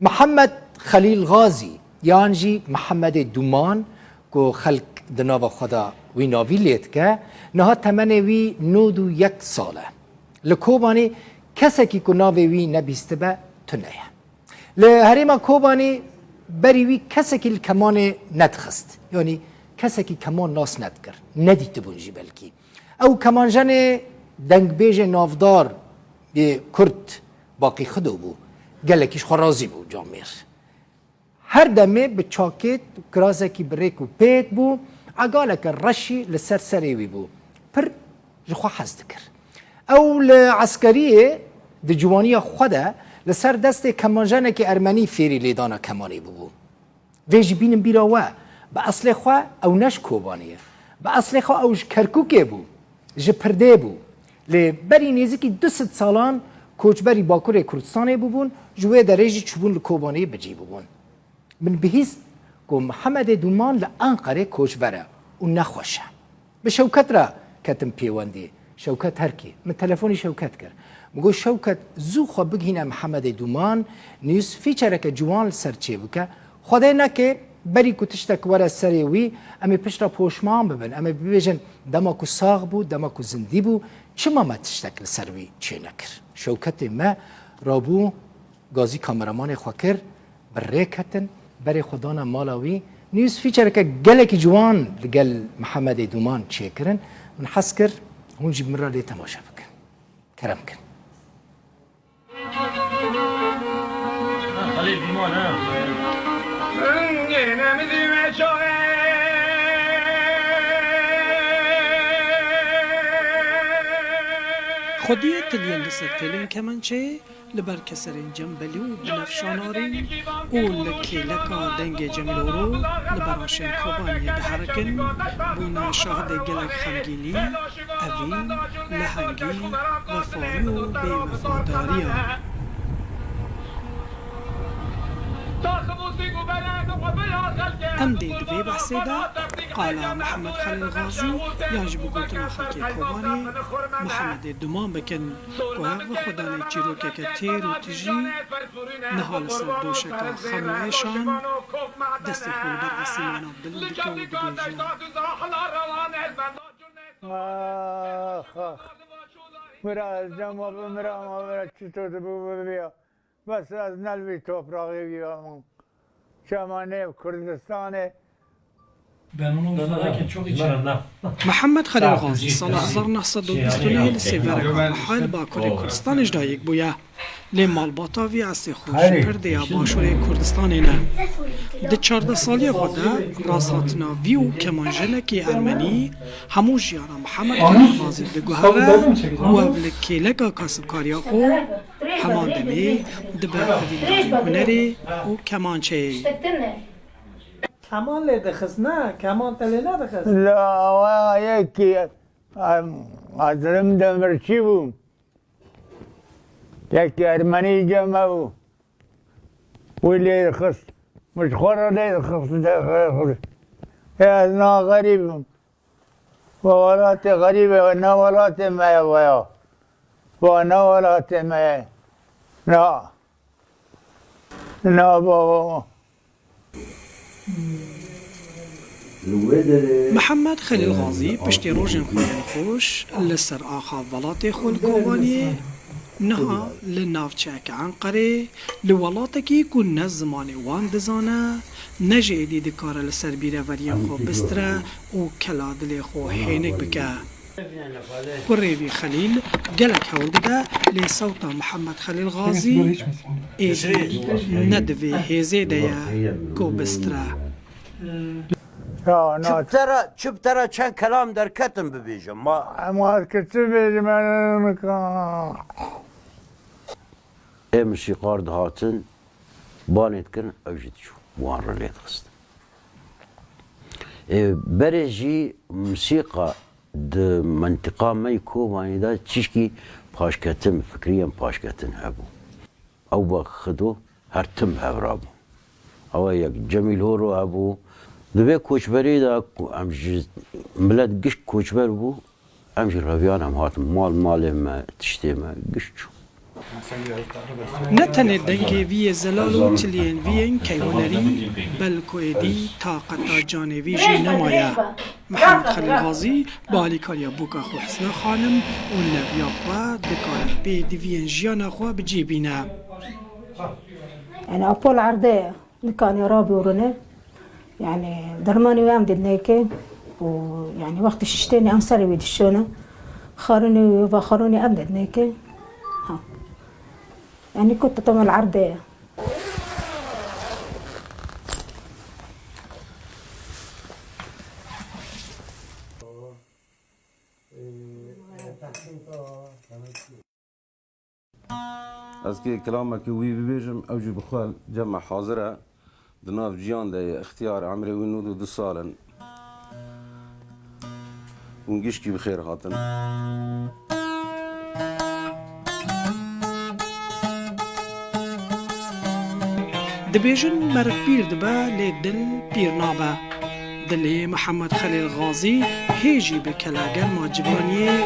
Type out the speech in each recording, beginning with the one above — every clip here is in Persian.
محمد خلیل غازی یانجی محمد دومان کو خلق دناو خدا وی ناوی لید که نه تمنه وی 91 ساله لکوبانی کسی که ناوی وی نبیسته به تنه لهریما کوبانی بری وی کسی که کمان ندخست یعنی کسی که کمان ناس ندکر ندیت بونجی بلکی او کمان جن دنگ بیج نافدار به کرد باقی خدو بو گلکیش خرازی بو جامیر هر دمه به چاکت کرازه کی بریک و پیت بو عقالك الرشي لسر سريوي بو پر جخوا حز دكر او العسكريه دي جوانيه خدا لسر دست كمانجانه كي ارمني فيري ليدانا كماني بو ويجي بينم بيراوا باصل خوا او نش كوبانيه باصل خوا او كركوكي بو جه پرده بو لبري نزيكي 200 سالان کوچبری باکور کردستان بودن جوی درجه چوبون لکوبانی بجی بودن من بهیست که محمد دومان لانقره کوچبره و نخوشه به شوکت را کتم پیوندی شوکت هرکی من تلفنی شوکت کرد مگو شوکت زو خو بگینه محمد دومان نیوز فیچره که جوان سرچه بکه خدای نکه بری کتشتک ورا سری وی امی پشت پوشمان ببن امی بیجن دماکو ساغ بود دماکو زندی بود چما ما تشتک لسروی چه نکر شوکت ما رابو گازی کامرامان خوکر برکتن بری خدانا مالاوی نیوز فیچر که گلک جوان لگل محمد دومان چه کرن من حس کر هون جیب مرا لی تماشا بکن کرم کن خلیل دیمان خودی تلیل لسر تلین کمانچه لبر کسرین جنبلی و بنفشانارین و لکی لکا دنگ جمیلورو لبر آشن کوبانی دهرکن بونا شاهد گلک خمگینی اوین لحنگی وفایی و بی وفاداری ام دي دفي بحسيدا قال محمد خليل غازي يعجب قلتنا خلقي كوباني محمد دومان بكن وهذا خداني جيروكا كتير وتجي نهال سر دوشكا خمويشان دستي خول برع سيمانا بلندكا ودبيجان مرا جمع مرا چطور بو بیا بس از نلوی توپراقی بیام شمانه کردستانه محمد خليل غازي سال 1922 لسيفيرا حال باكوري كردستان جدايك بويا لمال باطاوي عسي خوش پرديا باشوري كردستانينا ده 14 سالي خدا راساتنا ويو كمان جنكي ارمني همو جيانا محمد خليل غازي ده گوهره وابلكي لكا كاسب كاريا خو همان دمي دبه هدي هنري و كمان چه کمان لیده خست نه کمان تلی نده خست لا یکی ازرم دمرچی بوم یکی ارمنی جمع بوم ولی خست مش خورا لیده خست از نا غریبم و ولات غریبه و نا ولات مای ویا و نا ولات مای نا بابا محمد خليل غازي پشتی روژن خویان خوش لسر آخا ولات خول کوبانی نها لنافچک عنقره لولاتکی که نه زمان وان دزانه نجه ایدی دکاره لسر بیره وریم خو بستره و کلا دل خو حینک بکه قريبي خليل قالك هولده لصوت محمد خليل غازي ايدي ندفي هزيديا كوبسترا چوب ترا چند کلام در کتم ببیجم ما کسی بیجم میکنم موسیقار دهاتن بانید کن اوجید شو وان را لید خست بره جی موسیقى د منطقه می کوبانی دا چیشکی پاشکتن فکریم پاشکتن هبو او با خدو هر تم هبرابو او یک جمیل هورو هبو دوی کوچبری دا امجی ملت گشت کوچبر بو امجی رویان هم هاتم مال ما تشتی ما گشت شو نتنه دنگی وی زلالو تلین وین کیوانری بلکو ادی طاقتا جانوی جی نمایه محمد خلیل غازی بالی کاریا بوکا خو حسنا خانم و نویا خوا دکار بی دیوین جیانا خوا بجیبینه يعني أبول عرضية كان يرابي ورنه يعني درماني وام دنيكي ويعني وقت ششتيني أنصري ويدشونه خاروني وخاروني أبدا دنيكي ها يعني كنت طمع العرضية از که کلامه که وی ببیجم اوجی بخوال جمع حاضره دناف جیان ده اختیار عمری و 92 سالن ونگیش کی بخیر هاتن دبیجن مرد پیر دبا لی دل پیر نابا دلی محمد خلیل غازی هیجی به کلاگر ما جوانیه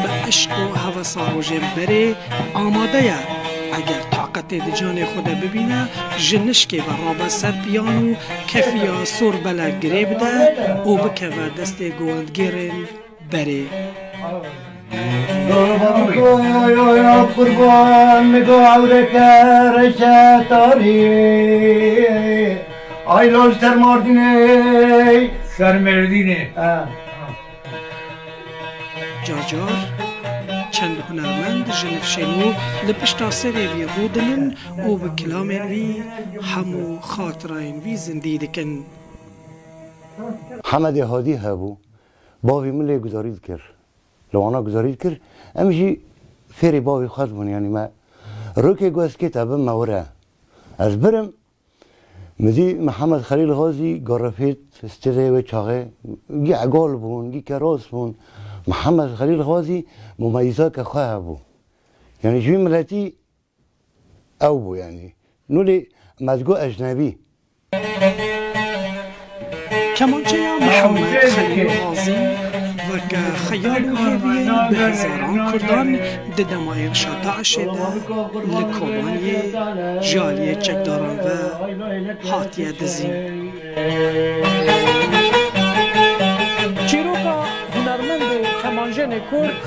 به عشق و هوس روژه بره آماده یا اگر طاقت جان خود ببینه جنشکی و رابا سر پیانو کفیا سور بلا گره بده او بکه و دست گوندگیرن بره یا قربان نگاه عورک رشتاری آیلال سرمردینه سرمردینه جار چند هنرمند جنفشنو لپشتا سری وی رودنن او به کلامن وی همو خاطرین وی زندی دکن حمد هادی هبو باوی ملی گذارید کرد لوانا گذارید کرد امجی فری باوی خواهد بون یعنی ما روکی گوست که تبا موره از برم مدی محمد خلیل غازی گرفت استده و چاقه گی عقال بون گی کراس بون محمد خلیل غازی ممیزات که خواه بو یعنی جوی ملتی او بو یعنی نولی مزگو اجنبی کمانچه محمد خلیل غازی و که خیال و هیویه به هزاران کردان ددمای رشاد عشده لکوبانی جالی چکداران و حاتیه دزین چیروکا هنرمند کمانجن کرد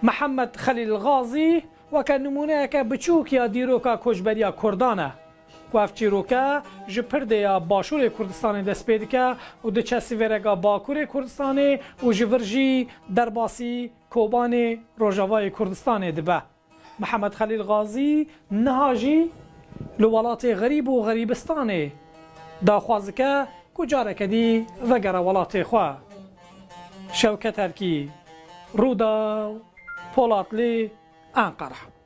محمد خلیل غازی و که نمونه که بچوک یا دیروکا کجبریا کردانه و اف چیروکا جپرده یا باشور کردستان دست پید که و ده چسی ورگا باکور کردستان و جورجی در باسی کوبان روژاوای کردستان دبه محمد خلیل غازی نهاجی لولات غریب و غریبستان دا خوازکه کجاره کدی وگر ولات خواه شوکت هرکی رودا پولاتلی انقره